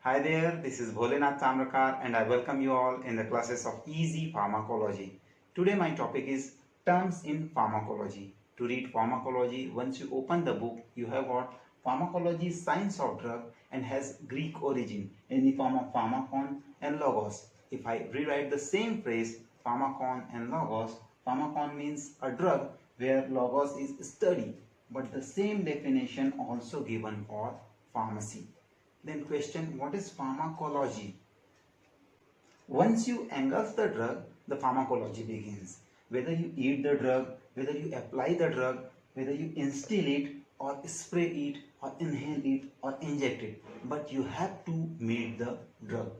Hi there, this is Bholenath Tamrakar and I welcome you all in the classes of Easy Pharmacology. Today my topic is Terms in Pharmacology. To read Pharmacology, once you open the book, you have got Pharmacology Science of Drug and has Greek origin in the form of pharmakon and logos. If I rewrite the same phrase, pharmakon and logos, pharmakon means a drug where logos is study, but the same definition also given for pharmacy. Then question, what is pharmacology? Once you engulf the drug, the pharmacology begins. Whether you eat the drug, whether you apply the drug, whether you instill it or spray it or inhale it or inject it, but you have to meet the drug.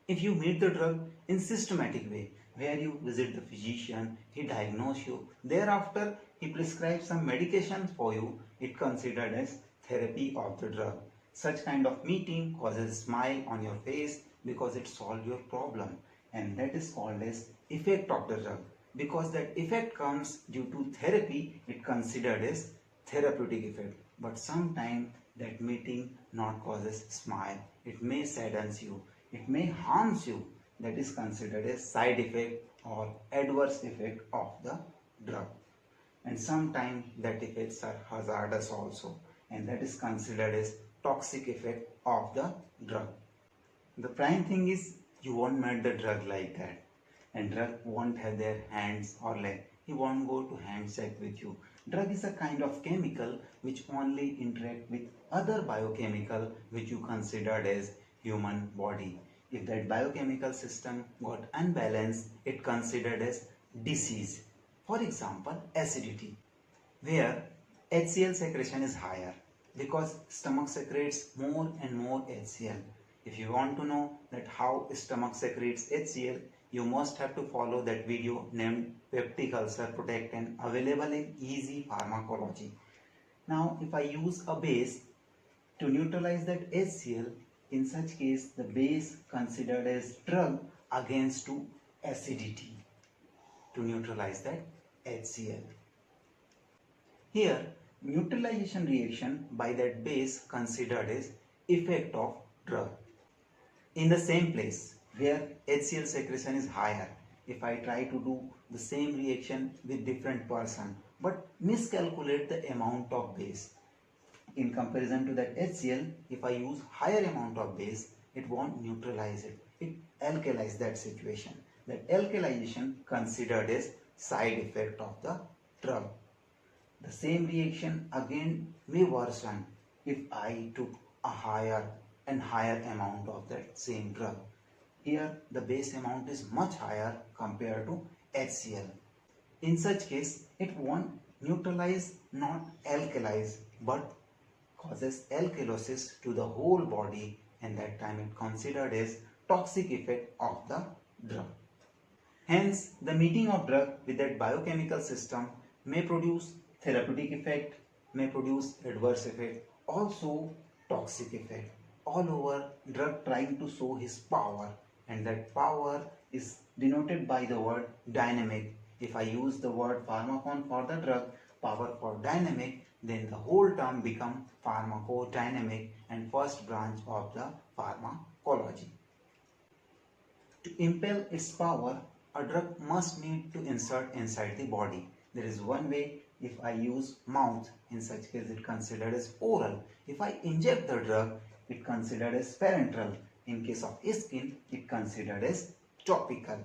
If you meet the drug in systematic way, where you visit the physician, he diagnoses you, thereafter he prescribes some medications for you, it considered as therapy of the drug. Such kind of meeting causes a smile on your face because it solves your problem, and that is called as effect of the drug. Because that effect comes due to therapy, it considered as therapeutic effect. But sometimes that meeting not causes smile, it may saddens you, it may harms you, that is considered as side effect or adverse effect of the drug. And sometimes that effects are hazardous also, and that is considered as toxic effect of the drug. The prime thing is you won't meet the drug like that, and drug won't have their hands or leg. He won't go to handshake with you. Drug is a kind of chemical which only interact with other biochemical which you considered as human body. If that biochemical system got unbalanced, it considered as disease. For example, acidity, where HCl secretion is higher because stomach secretes more and more HCl. If you want to know that how stomach secretes HCl, you must have to follow that video named Peptic Ulcer Protectant, available in Easy Pharmacology. Now, if I use a base to neutralize that HCl, in such case the base considered as drug against to acidity to neutralize that HCl. Here, neutralization reaction by that base considered as effect of drug. In the same place where HCl secretion is higher, if I try to do the same reaction with different person but miscalculate the amount of base, in comparison to that HCl, if I use higher amount of base, it won't neutralize it. It alkalizes that situation. That alkalization considered as side effect of the drug. The same reaction again may worsen if I took a higher and higher amount of that same drug. Here the base amount is much higher compared to HCl. In such case, it won't neutralize, not alkalize, but causes alkalosis to the whole body, and that time it considered as toxic effect of the drug. Hence, the meeting of drug with that biochemical system may produce therapeutic effect, may produce adverse effect, also toxic effect. All over, drug trying to show his power, and that power is denoted by the word dynamic. If I use the word pharmakon for the drug, power for dynamic, then the whole term become pharmacodynamic and first branch of the pharmacology. To impel its power, a drug must need to insert inside the body. There is one way. If I use mouth, in such case it considered as oral. If I inject the drug, it considered as parenteral. In case of skin, it considered as topical.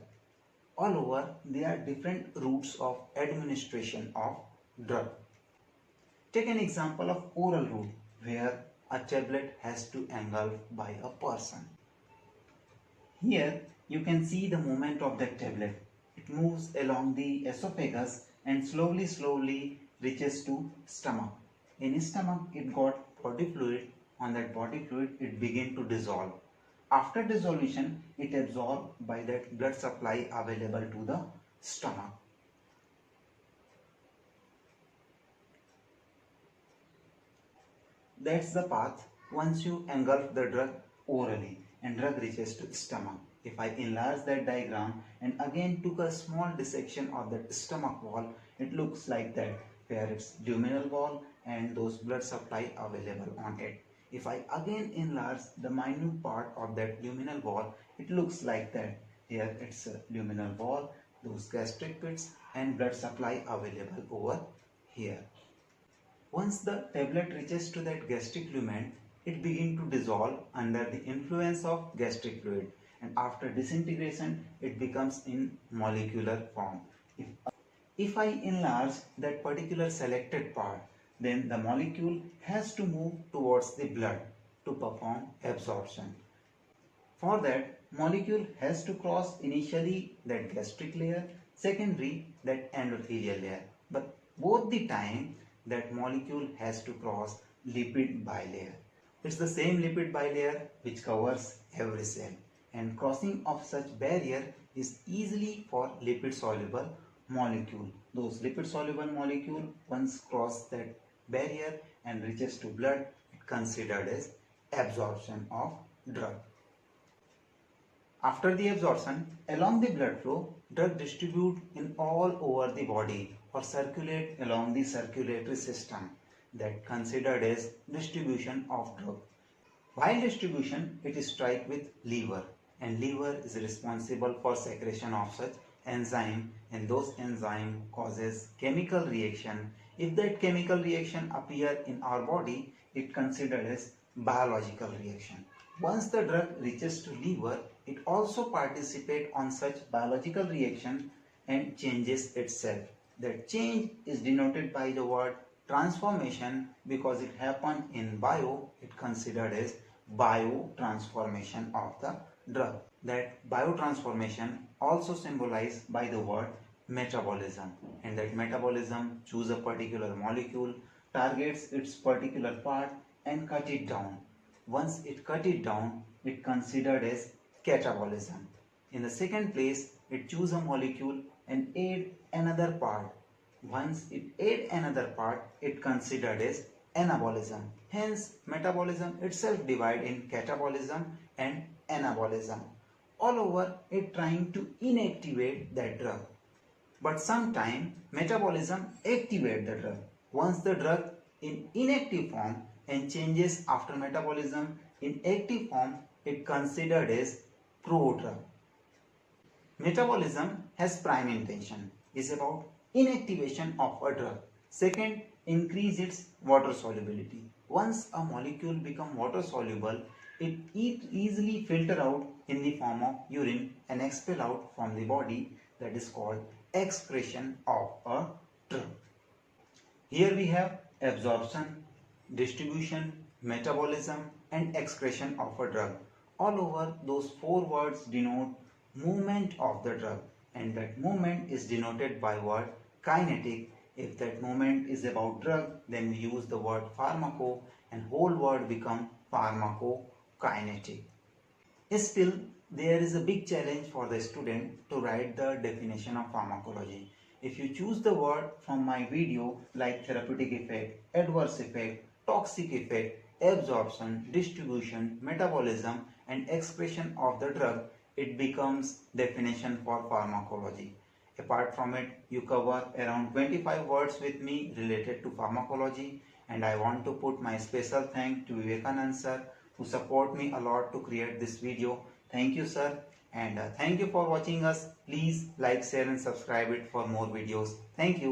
All over, there are different routes of administration of drug. Take an example of oral route, where a tablet has to engulf by a person. Here you can see the movement of that tablet. It moves along the esophagus and slowly reaches to stomach. In stomach it got body fluid. On that body fluid it begin to dissolve. After dissolution it absorbed by that blood supply available to the stomach. That's the path once you engulf the drug orally and drug reaches to stomach. If I enlarge that diagram and again took a small dissection of that stomach wall, it looks like that, where it's luminal wall and those blood supply available on it. If I again enlarge the minute part of that luminal wall, it looks like that. Here it's a luminal wall, those gastric pits and blood supply available over here. Once the tablet reaches to that gastric lumen, it begins to dissolve under the influence of gastric fluid, and after disintegration it becomes in molecular form. If I enlarge that particular selected part, then the molecule has to move towards the blood to perform absorption. For that, molecule has to cross initially that gastric layer, secondary that endothelial layer. But both the time that molecule has to cross lipid bilayer. It's the same lipid bilayer which covers every cell, and crossing of such barrier is easily for lipid soluble molecule. Those lipid soluble molecule once cross that barrier and reaches to blood, it considered as absorption of drug. After the absorption, along the blood flow, drug distribute in all over the body or circulate along the circulatory system, that considered as distribution of drug. While distribution, it is strike with liver, and liver is responsible for secretion of such enzyme, and those enzyme causes chemical reaction. If that chemical reaction appear in our body, it considered as biological reaction. Once the drug reaches to liver, it also participate on such biological reaction and changes itself. That change is denoted by the word transformation, because it happened in bio, it considered as biotransformation of the drug. That biotransformation also symbolized by the word metabolism, and that metabolism choose a particular molecule, targets its particular part and cut it down. Once it cut it down, it considered as catabolism. In the second place, it choose a molecule and add another part. Once it add another part, it considered as anabolism. Hence, metabolism itself divide in catabolism and anabolism. All over, it trying to inactivate that drug. But sometime metabolism activate the drug. Once the drug in inactive form and changes after metabolism in active form, it considered as prodrug. Metabolism has prime intention, is about inactivation of a drug. Second, increase its water solubility. Once a molecule become water soluble, it easily filter out in the form of urine and expel out from the body. That is called excretion of a drug. Here we have absorption, distribution, metabolism and excretion of a drug. All over, those four words denote movement of the drug, and that movement is denoted by word kinetic. If that movement is about drug, then we use the word pharmaco, and whole word become pharmacokinetic. Still, there is a big challenge for the student to write the definition of pharmacology. If you choose the word from my video like therapeutic effect, adverse effect, toxic effect, absorption, distribution, metabolism and excretion of the drug, it becomes definition for pharmacology. Apart from it, you cover around 25 words with me related to pharmacology, and I want to put my special thanks to Vivekanandan Sir, who support me a lot to create this video. Thank you, sir, and thank you for watching us. Please like, share and subscribe it for more videos. Thank you.